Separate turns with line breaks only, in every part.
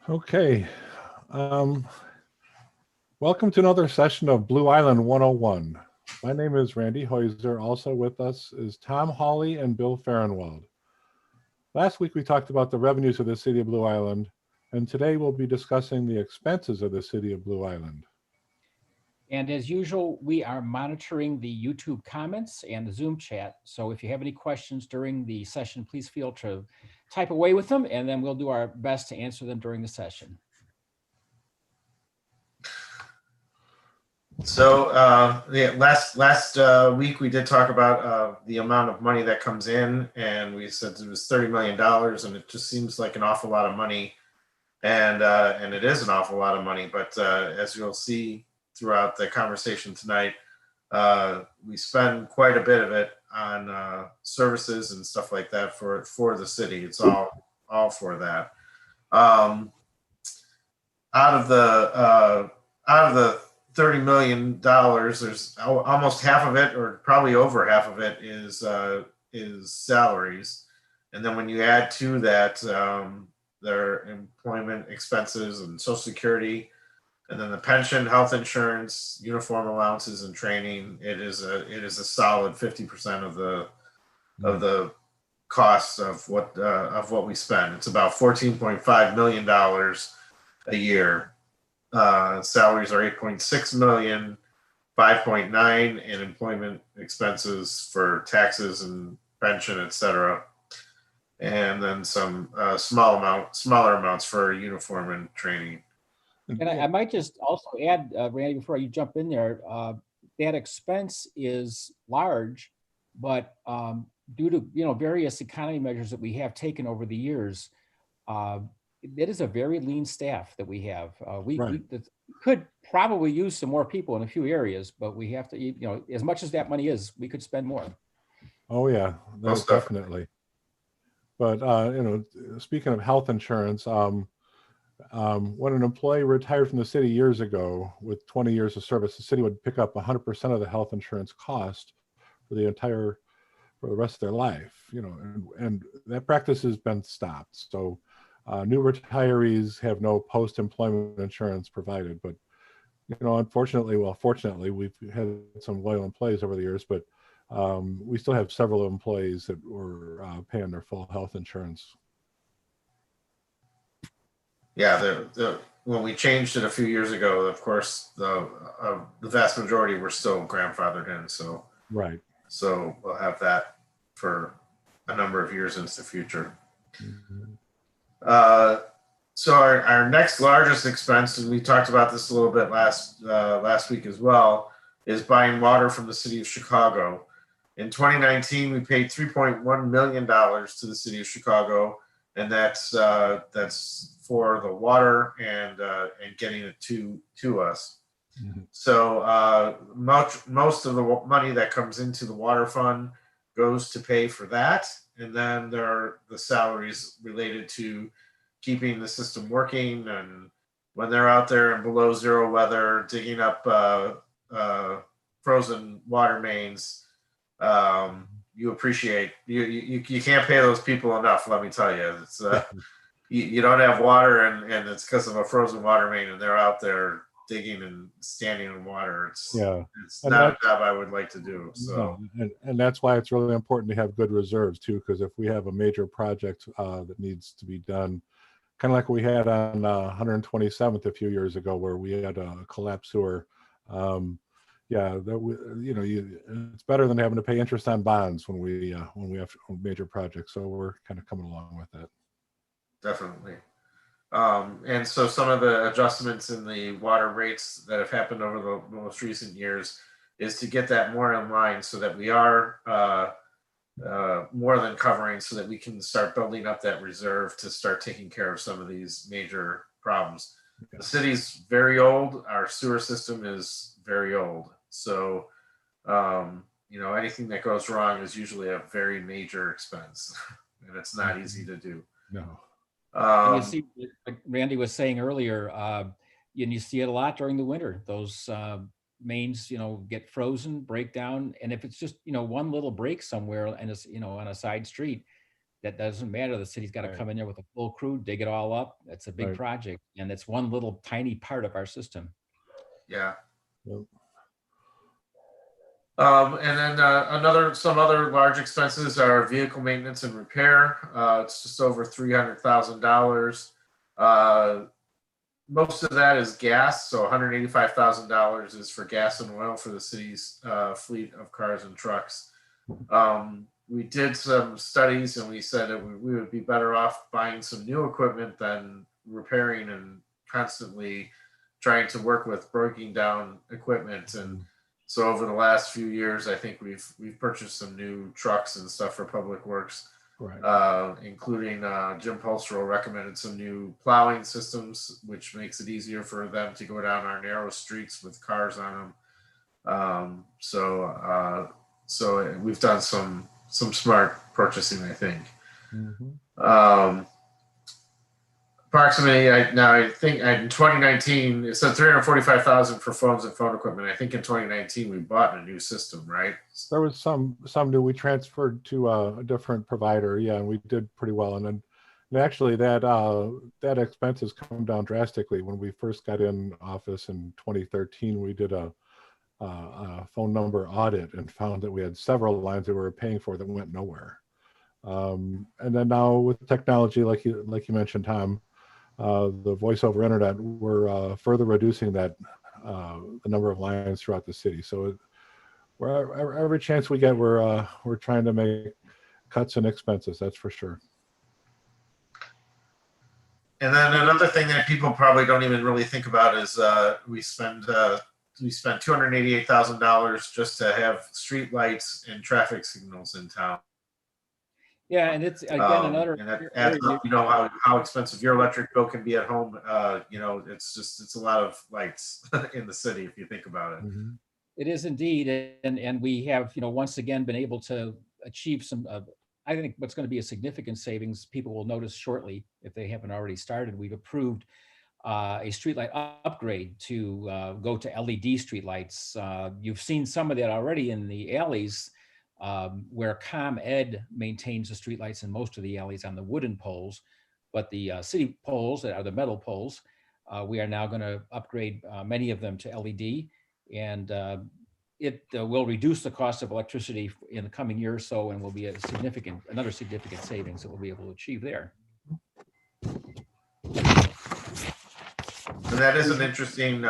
Okay. Um, Welcome to another session of Blue Island 101. My name is Randy Heuser. Also with us is Tom Hawley and Bill Farrenwald. Last week we talked about the revenues of the city of Blue Island, and today we'll be discussing the expenses of the city of Blue Island.
And as usual, we are monitoring the YouTube comments and the Zoom chat. So if you have any questions during the session, please feel to type away with them, and then we'll do our best to answer them during the session.
So last week we did talk about the amount of money that comes in, and we said it was $30 million, and it just seems like an awful lot of money, and it is an awful lot of money. But as you'll see throughout the conversation tonight, we spend quite a bit of it on services and stuff like that for the city. It's all for that. Out of the $30 million, there's almost half of it, or probably over half of it, is salaries. And then when you add to that their employment expenses and Social Security, and then the pension, health insurance, uniform allowances, and training, it is a solid 50% of the costs of what we spend. It's about $14.5 million a year. Salaries are 8.6 million, 5.9 in employment expenses for taxes and pension, etc. And then some smaller amounts for uniform and training.
And I might just also add, Randy, before you jump in there, that expense is large, but due to various economy measures that we have taken over the years, it is a very lean staff that we have. We could probably use some more people in a few areas, but we have to, as much as that money is, we could spend more.
Oh yeah, that's definitely. But speaking of health insurance, when an employee retired from the city years ago with 20 years of service, the city would pick up 100% of the health insurance cost for the rest of their life. And that practice has been stopped. So new retirees have no post-employment insurance provided, but fortunately, we've had some loyal employees over the years, but we still have several employees that were paying their full health insurance.
Yeah, when we changed it a few years ago, of course, the vast majority were still grandfathered in. So
right.
So we'll have that for a number of years into the future.
Mm-hmm.
So our next largest expense, and we talked about this a little bit last week as well, is buying water from the city of Chicago. In 2019, we paid $3.1 million to the city of Chicago, and that's for the water and getting it to us. Mm-hmm. So most of the money that comes into the water fund goes to pay for that, and then there are the salaries related to keeping the system working, and when they're out there in below zero weather digging up frozen water mains, you appreciate you can't pay those people enough. Let me tell you, it's you don't have water and it's because of a frozen water main, and they're out there digging and standing in water. It's not a job I would like to do. So
and that's why it's really important to have good reserves too, because if we have a major project that needs to be done, kind of like we had on 127th a few years ago, where we had a collapsed sewer. It's better than having to pay interest on bonds when we have major projects. So we're kind of coming along with that.
Definitely. And so some of the adjustments in the water rates that have happened over the most recent years is to get that more in line, so that we are more than covering, so that we can start building up that reserve to start taking care of some of these major problems. Okay. The city's very old. Our sewer system is very old. So, anything that goes wrong is usually a very major expense, and it's not easy to do.
No.
And you see, like Randy was saying earlier, and you see it a lot during the winter. Those mains, get frozen, break down, and if it's just one little break somewhere and it's on a side street, that doesn't matter. The city's got to
Right.
come in there with a full crew, dig it all up. It's a big
Right.
project, and it's one little tiny part of our system.
Yeah.
Yep.
And then some other large expenses are vehicle maintenance and repair. It's just over $300,000. Most of that is gas, so $185,000 is for gas and oil for the city's fleet of cars and trucks. We did some studies and we said that we would be better off buying some new equipment than repairing and constantly trying to work with breaking down equipment. And so over the last few years, I think we've purchased some new trucks and stuff for Public Works,
Right.
including Jim Polstro recommended some new plowing systems, which makes it easier for them to go down our narrow streets with cars on them. So we've done some smart purchasing, I think.
Mhm.
Approximately, I think in 2019, it said 345,000 for phones and phone equipment. I think in 2019 we bought a new system, right?
There was some new we transferred to a different provider. Yeah, and we did pretty well. And then and actually that expense has come down drastically. When we first got in office in 2013, we did a phone number audit and found that we had several lines that we were paying for that went nowhere. And then now with technology, like you mentioned, Tom, the voice over internet, we're further reducing that the number of lines throughout the city. So every chance we get, we're trying to make cuts in expenses. That's for sure.
And then another thing that people probably don't even really think about is we spend $288,000 just to have street lights and traffic signals in town.
Yeah, and it's again another.
And that adds up, you know how expensive your electric bill can be at home. You know, it's a lot of lights in the city if you think about it.
Mm-hmm.
It is indeed, and we have once again been able to achieve some. I think what's going to be a significant savings. People will notice shortly if they haven't already started. We've approved a streetlight upgrade to go to LED streetlights. You've seen some of that already in the alleys. Where ComEd maintains the streetlights in most of the alleys on the wooden poles, but the city poles that are the metal poles, we are now going to upgrade many of them to LED, and it will reduce the cost of electricity in the coming year or so, and will be another significant savings that we'll be able to achieve there.
And that is an interesting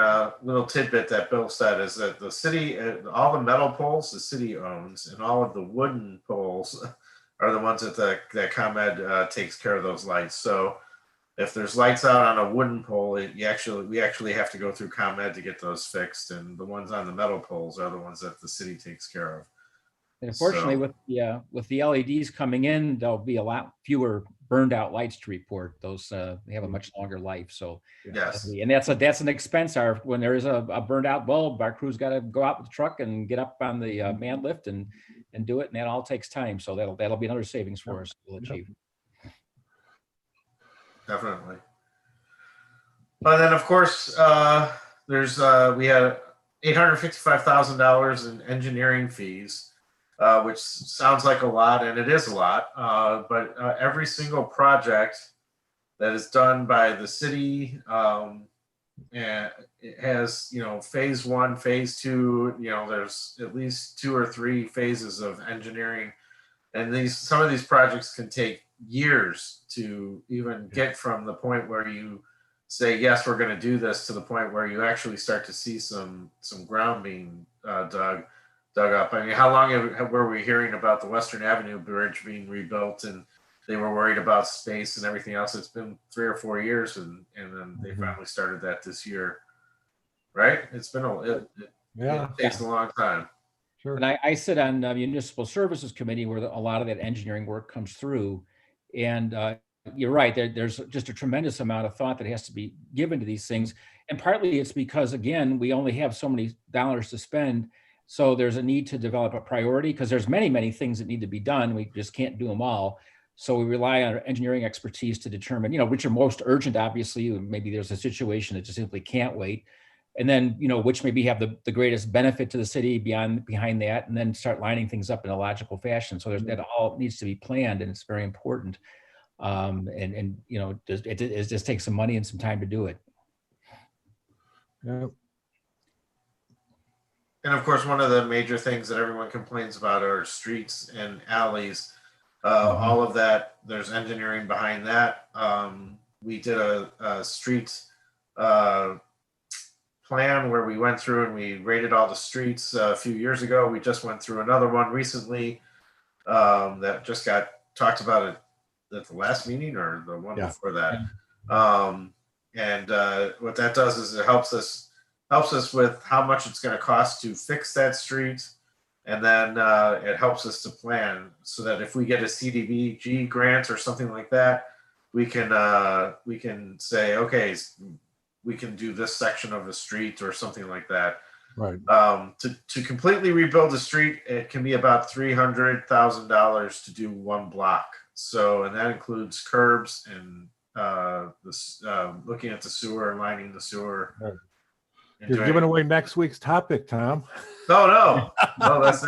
little tidbit that Bill said, is that the city, all the metal poles the city owns, and all of the wooden poles are the ones that ComEd takes care of those lights. So if there's lights out on a wooden pole, we actually have to go through ComEd to get those fixed, and the ones on the metal poles are the ones that the city takes care of.
And unfortunately, with the LEDs coming in, there'll be a lot fewer burned out lights to report. Those they have a much longer life. So
yes,
and that's an expense. When there is a burned out bulb, our crew's got to go out with the truck and get up on the man lift and do it, and that all takes time. So that'll be another savings for us we'll achieve.
Definitely. And then of course there's we had $855,000 in engineering fees. Which sounds like a lot, and it is a lot, but every single project that is done by the city, and it has, phase one, phase two, there's at least 2 or 3 phases of engineering, and some of these projects can take years to even get from the point where you say, yes, we're going to do this, to the point where you actually start to see some ground being dug up. I mean, how long were we hearing about the Western Avenue Bridge being rebuilt, and they were worried about space and everything else? It's been 3 or 4 years, and then they finally started that this year, right? It's been it takes a long time.
Sure.
And I sit on the Municipal Services Committee, where a lot of that engineering work comes through, and you're right. There's just a tremendous amount of thought that has to be given to these things, and partly it's because, again, we only have so many dollars to spend. So there's a need to develop a priority, because there's many, many things that need to be done. We just can't do them all. So we rely on our engineering expertise to determine, which are most urgent. Obviously, maybe there's a situation that just simply can't wait. and then, which maybe have the greatest benefit to the city behind that, and then start lining things up in a logical fashion. So that all needs to be planned, and it's very important. It just takes some money and some time to do it.
Yeah.
And of course, one of the major things that everyone complains about are streets and alleys. All of that, there's engineering behind that. We did a street plan where we went through and we rated all the streets a few years ago. We just went through another one recently that just got talked about at the last meeting or the one before that. And what that does is it helps us with how much it's going to cost to fix that street, and then it helps us to plan so that if we get a CDBG grant or something like that, we can say, okay, we can do this section of a street or something like that.
Right.
To completely rebuild the street, it can be about $300,000 to do one block. So, and that includes curbs and looking at the sewer and lining the sewer.
Right. You're giving away next week's topic, Tom.
No, that's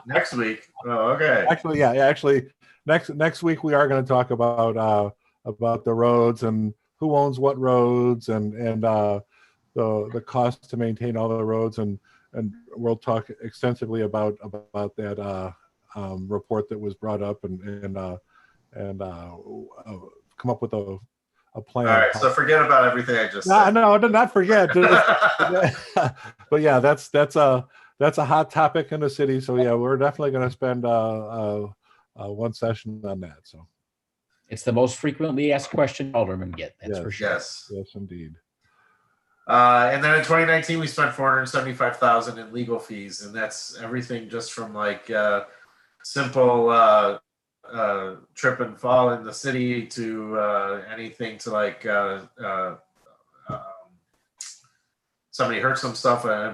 next week. Oh, okay.
Actually, next week we are going to talk about the roads and who owns what roads and the cost to maintain all the roads, and we'll talk extensively about that report that was brought up and come up with a plan.
All right, so forget about everything I just said.
No, not forget. But yeah, that's a hot topic in the city. So yeah, we're definitely going to spend one session on that. So
it's the most frequently asked question aldermen get. That's for sure.
Yes,
indeed.
And then in 2019, we spent $475,000 in legal fees, and that's everything just from like simple trip and fall in the city to anything to like somebody hurts themselves, an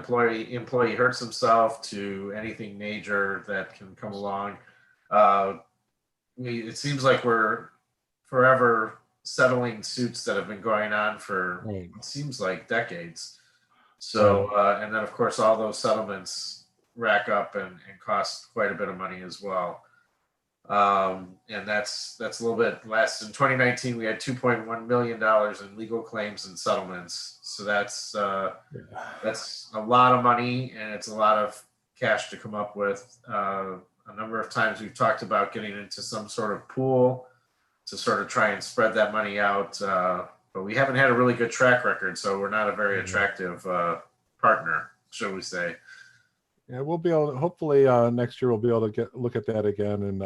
employee hurts himself, to anything major that can come along. It seems like we're forever settling suits that have been going on for it seems like decades. So and then of course all those settlements rack up and cost quite a bit of money as well. And that's a little bit less. In 2019, we had $2.1 million in legal claims and settlements. So that's a lot of money, and it's a lot of cash to come up with. A number of times we've talked about getting into some sort of pool to sort of try and spread that money out. But we haven't had a really good track record, so we're not a very attractive partner, shall we say.
Yeah, we'll be able to, hopefully next year we'll be able to look at that again in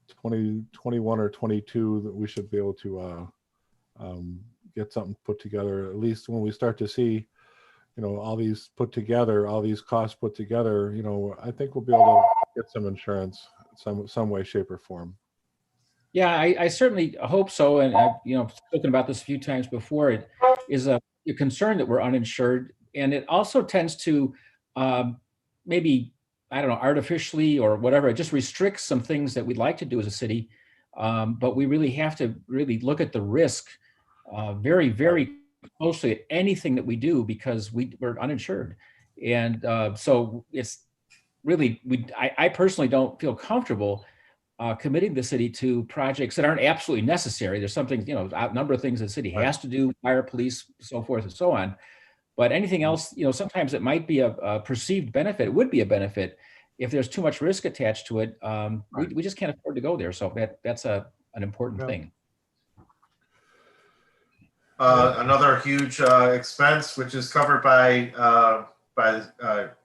2021 or 22, that we should be able to get something put together, at least when we start to see, all these costs put together, I think we'll be able to get some insurance some way, shape or form.
Yeah, I certainly hope so. And I've spoken about this a few times before. It is a concern that we're uninsured. And it also tends to maybe, I don't know, artificially or whatever, it just restricts some things that we'd like to do as a city. But we really have to really look at the risk very, very closely at anything that we do, because we're uninsured. And so it's really, I personally don't feel comfortable committing the city to projects that aren't absolutely necessary. There's something, a number of things the city has to do, fire, police, so forth and so on. But anything else, sometimes it might be a perceived benefit. It would be a benefit. If there's too much risk attached to it, we just can't afford to go there. So that's an important thing.
Another huge expense, which is covered by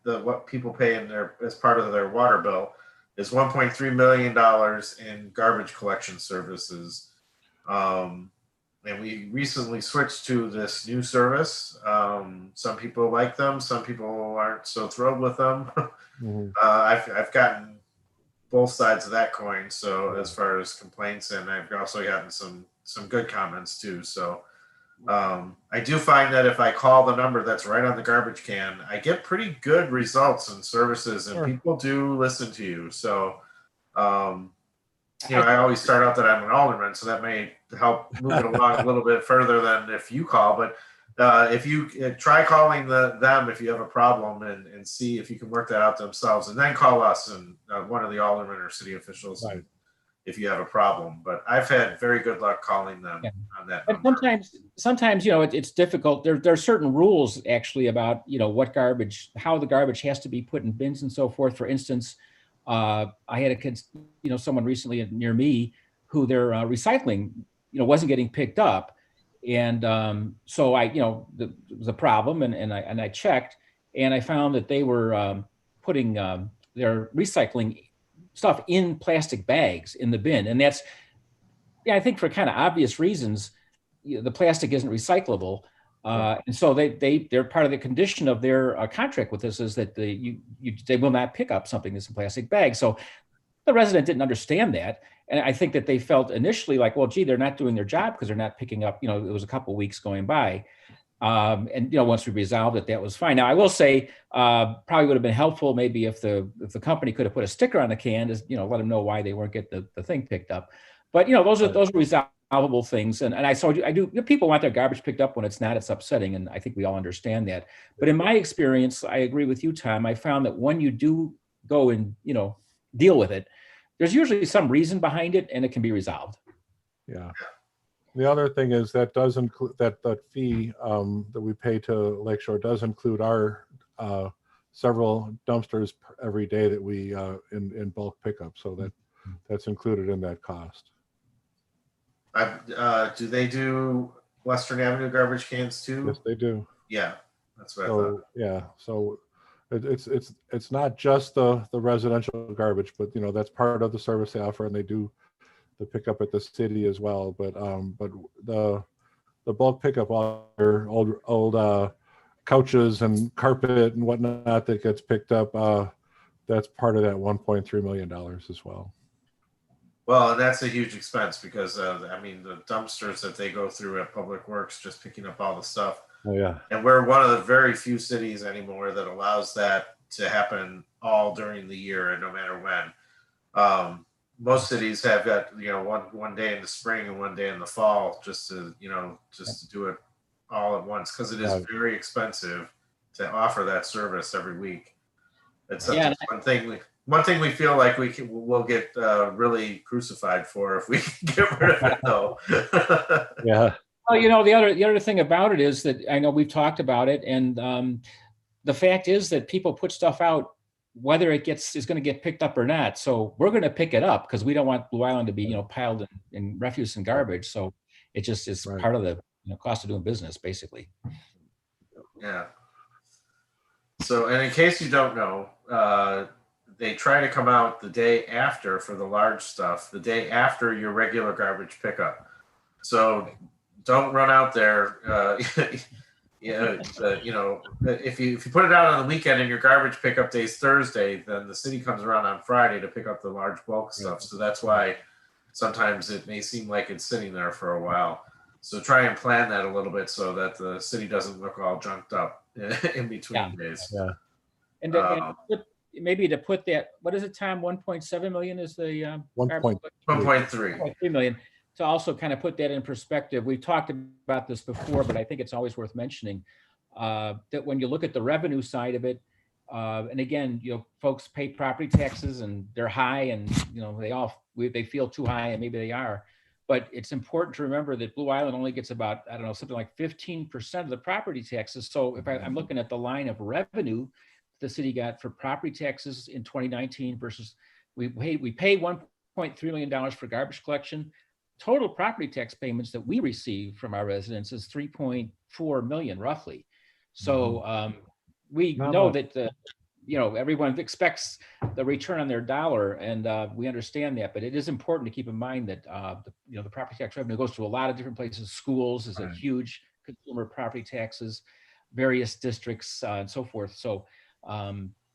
what people pay as part of their water bill, is $1.3 million in garbage collection services. And we recently switched to this new service. Some people like them. Some people aren't so thrilled with them. Mm-hmm. I've gotten both sides of that coin. So as far as complaints, and I've also gotten some good comments too. So I do find that if I call the number that's right on the garbage can, I get pretty good results and services, and people do listen to you. So, I always start out that I'm an alderman, so that may help move it along a little bit further than if you call. But if you try calling them if you have a problem and see if you can work that out themselves, and then call us and one of the aldermen or city officials
Right.
if you have a problem. But I've had very good luck calling them
Yeah.
on that
But
number.
sometimes, it's difficult. There are certain rules actually about, what garbage, how the garbage has to be put in bins and so forth. For instance, I had someone recently near me who their recycling, wasn't getting picked up. And so it was a problem, and I checked, and I found that they were putting their recycling stuff in plastic bags in the bin. And that's, I think for kind of obvious reasons, the plastic isn't recyclable. And so they're part of the condition of their contract with us is that they will not pick up something that's in plastic bags. So the resident didn't understand that. And I think that they felt initially like, well, gee, they're not doing their job because they're not picking up, it was a couple of weeks going by. And once we resolved it, that was fine. Now I will say, probably would have been helpful maybe if the company could have put a sticker on the can, to let them know why they weren't getting the thing picked up. But those are resolvable things. And I do people want their garbage picked up. When it's not, it's upsetting, and I think we all understand that. But in my experience, I agree with you, Tom. I found that when you do go and deal with it, there's usually some reason behind it, and it can be resolved.
Yeah. The other thing is that does include that fee that we pay to Lakeshore does include our several dumpsters every day that we in bulk pickup. So that's included in that cost.
Do they do Western Avenue garbage cans too?
Yes, they do.
Yeah, that's what I thought.
Yeah, so it's not just the residential garbage, but that's part of the service they offer, and they do the pickup at the city as well. But the bulk pickup, all your old couches and carpet and whatnot that gets picked up, that's part of that $1.3 million as well.
Well, and that's a huge expense because the dumpsters that they go through at Public Works, just picking up all the stuff.
Oh yeah.
And we're one of the very few cities anymore that allows that to happen all during the year and no matter when. Most cities have got one day in the spring and one day in the fall just to do it all at once, because it is very expensive to offer that service every week. It's one thing we feel like we'll get really crucified for if we can get rid of it though.
Yeah.
Well, the other thing about it is that I know we've talked about it, and the fact is that people put stuff out whether is going to get picked up or not. So we're going to pick it up because we don't want Blue Island to be piled in refuse and garbage. So it just is part of the cost of doing business, basically.
Yeah. So, and in case you don't know, they try to come out the day after for the large stuff, the day after your regular garbage pickup. So don't run out there. If you put it out on the weekend and your garbage pickup day is Thursday, then the city comes around on Friday to pick up the large bulk stuff. So that's why sometimes it may seem like it's sitting there for a while. So try and plan that a little bit so that the city doesn't look all junked up in between days.
Yeah.
And maybe to put that, what is it, Tom? 1.7 million is the
1.3
1.3 million. To also kind of put that in perspective, we've talked about this before, but I think it's always worth mentioning that when you look at the revenue side of it, and again, folks pay property taxes and they're high, and they feel too high, and maybe they are. But it's important to remember that Blue Island only gets about, something like 15% of the property taxes. So if I'm looking at the line of revenue the city got for property taxes in 2019 versus we paid $1.3 million for garbage collection. Total property tax payments that we receive from our residents is 3.4 million roughly. So we know that everyone expects the return on their dollar, and we understand that. But it is important to keep in mind that the property tax revenue goes to a lot of different places. Schools is a huge consumer of property taxes, various districts, and so forth. So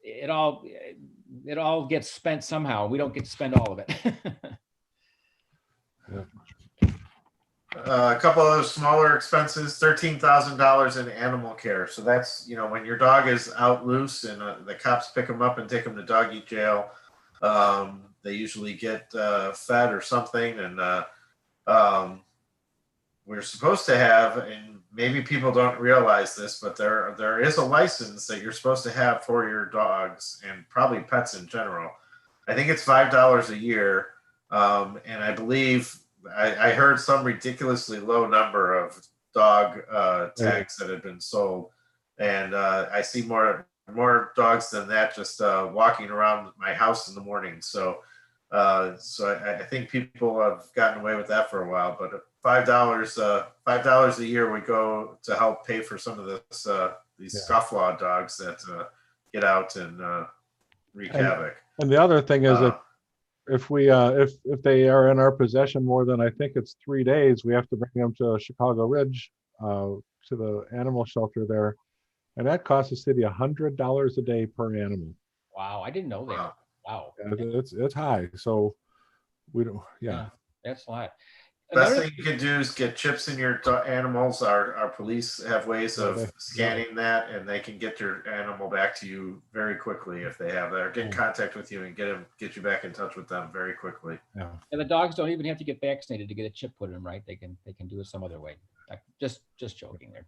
it all gets spent somehow. We don't get to spend all of it.
A couple of smaller expenses, $13,000 in animal care. So that's, when your dog is out loose and the cops pick them up and take them to doggy jail, they usually get fed or something. And we're supposed to have, and maybe people don't realize this, but there is a license that you're supposed to have for your dogs and probably pets in general. I think it's $5 a year, and I believe I heard some ridiculously low number of dog tags that had been sold, and I see more dogs than that just walking around my house in the morning. So I think people have gotten away with that for a while, but $5 a year would go to help pay for some of this these scofflaw dogs that get out and wreak havoc.
And the other thing is that if they are in our possession more than I think it's 3 days, we have to bring them to Chicago Ridge, to the animal shelter there, and that costs the city $100 a day per animal.
Wow, I didn't know that. Wow,
it's high. So we don't. Yeah,
that's a lot.
Best thing you can do is get chips in your animals. Our police have ways of scanning that, and they can get your animal back to you very quickly if they have that, or get in contact with you and get you back in touch with them very quickly.
Yeah.
And the dogs don't even have to get vaccinated to get a chip put in, right? They can do it some other way. Just joking there.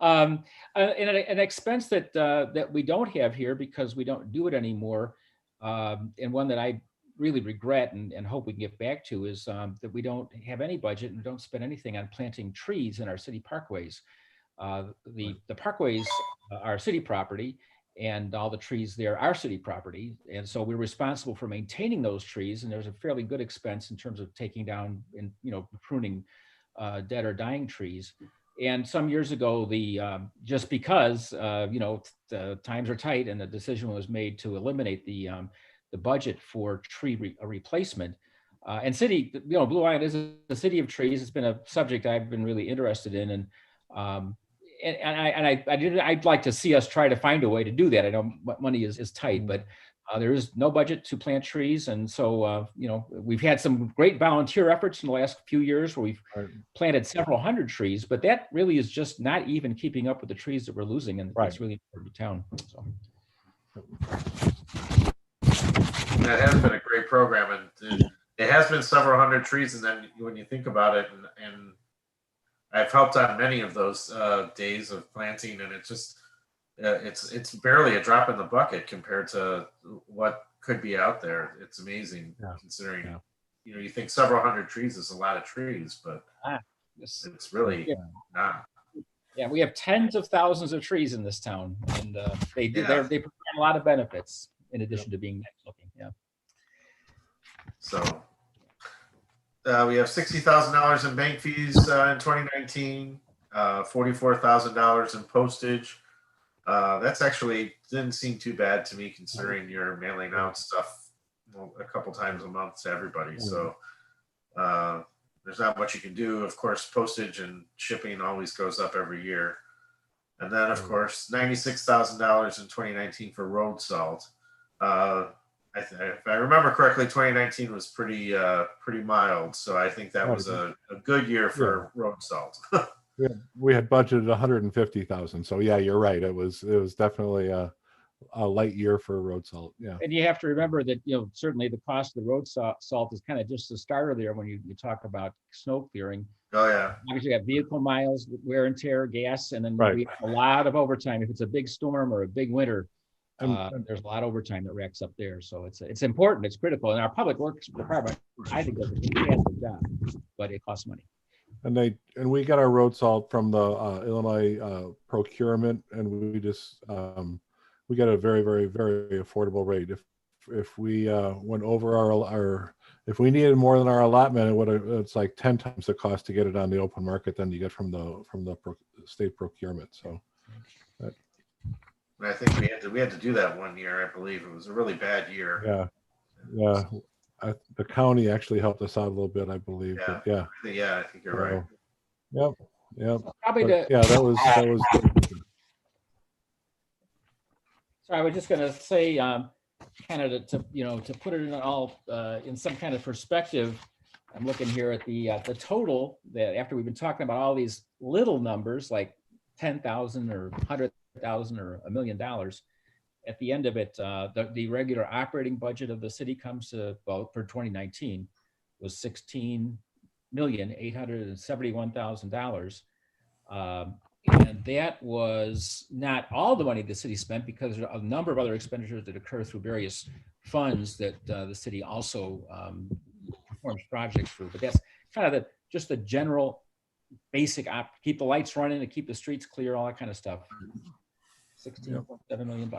And an expense that we don't have here because we don't do it anymore, and one that I really regret and hope we can get back to is that we don't have any budget and don't spend anything on planting trees in our city parkways. The parkways are city property, and all the trees there are city property, and so we're responsible for maintaining those trees. And there's a fairly good expense in terms of taking down and pruning dead or dying trees. And some years ago, just because the times are tight, and the decision was made to eliminate the budget for tree replacement. And city, Blue Island is a city of trees. It's been a subject I've been really interested in, and I'd like to see us try to find a way to do that. I know money is tight, but there is no budget to plant trees, and so we've had some great volunteer efforts in the last few years where we've planted several hundred trees, but that really is just not even keeping up with the trees that we're losing, and it's really important to town. So.
That has been a great program, and it has been several hundred trees. And then when you think about it, and I've helped on many of those days of planting, and it's just it's barely a drop in the bucket compared to what could be out there. It's amazing considering you think several hundred trees is a lot of trees, but it's really not.
Yeah, we have tens of thousands of trees in this town, and they provide a lot of benefits in addition to being nice looking. Yeah.
So we have $60,000 in bank fees in 2019, $44,000 in postage. That's actually didn't seem too bad to me considering you're mailing out stuff a couple times a month to everybody. So there's not much you can do. Of course, postage and shipping always goes up every year. And then, of course, $96,000 in 2019 for road salt. If I remember correctly, 2019 was pretty mild, so I think that was a good year for road salt.
We had budgeted 150,000, so yeah, you're right. It was definitely a light year for road salt. Yeah,
and you have to remember that certainly the cost of the road salt is kind of just the starter there when you talk about snow clearing.
Oh yeah,
obviously you have vehicle miles, wear and tear, gas, and then we have a lot of overtime if it's a big storm or a big winter. There's a lot of overtime that racks up there, so it's important, it's critical, and our public works department, I think, does a fantastic job, but it costs money.
And we got our road salt from the Illinois procurement, and we just we got a very, very, very affordable rate. If we went over our if we needed more than our allotment, it's like 10 times the cost to get it on the open market than you get from the state procurement. So.
I think we had to do that one year. I believe it was a really bad year.
Yeah. The county actually helped us out a little bit, I believe.
Yeah,
but
I think you're right.
Yep.
Probably
that was
So I was just going to say, kind of to put it in all in some kind of perspective. I'm looking here at the total that after we've been talking about all these little numbers like 10,000 or 100,000 or $1 million. At the end of it, the regular operating budget of the city comes to, well, for 2019 was $16 $1,871,000. And that was not all the money the city spent, because there are a number of other expenditures that occur through various funds that the city also performs projects through. But that's kind of just the general basic keep the lights running and keep the streets clear, all that kind of stuff. $16.7 million.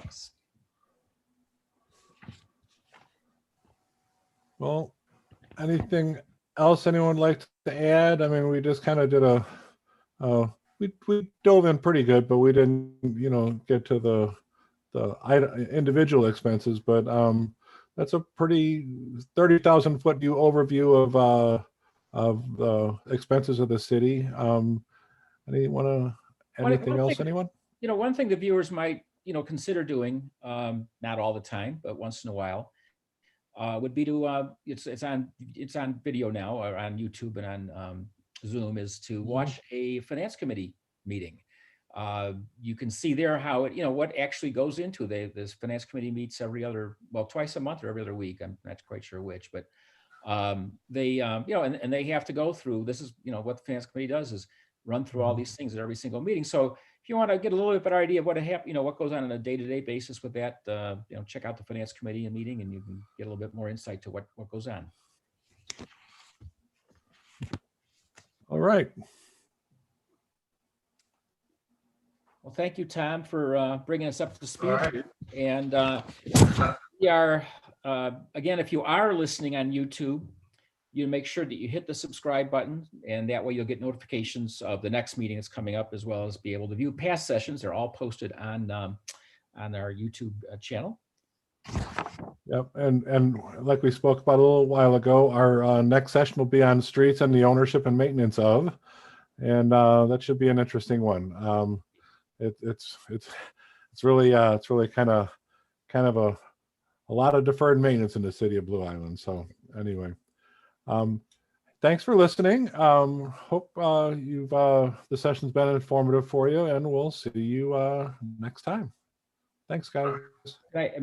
Well, anything else anyone would like to add? I mean, we just kind of did we dove in pretty good, but we didn't, get to the individual expenses. But that's a pretty 30,000 foot view overview of the expenses of the city. Anyone anything else? Anyone?
One thing the viewers might, consider doing, not all the time, but once in a while, would be to it's on video now, or on YouTube and on Zoom, is to watch a finance committee meeting. You can see there how it, what actually goes into this finance committee meets twice a month or every other week. I'm not quite sure which, but they and they have to go through, this is what the finance committee does, is run through all these things at every single meeting. So if you want to get a little bit better idea of what what goes on a day-to-day basis with that, check out the finance committee and meeting, and you can get a little bit more insight to what goes on.
All right.
Well, thank you, Tom, for bringing us up to speed.
All right.
And we are, again, if you are listening on YouTube, you make sure that you hit the subscribe button, and that way you'll get notifications of the next meeting that's coming up, as well as be able to view past sessions. They're all posted on our YouTube channel.
Yep, and like we spoke about a little while ago, our next session will be on streets and the ownership and maintenance of, and that should be an interesting one. It's really kind of a lot of deferred maintenance in the city of Blue Island. So anyway, thanks for listening. Hope the session's been informative for you, and we'll see you next time. Thanks, guys.
Right.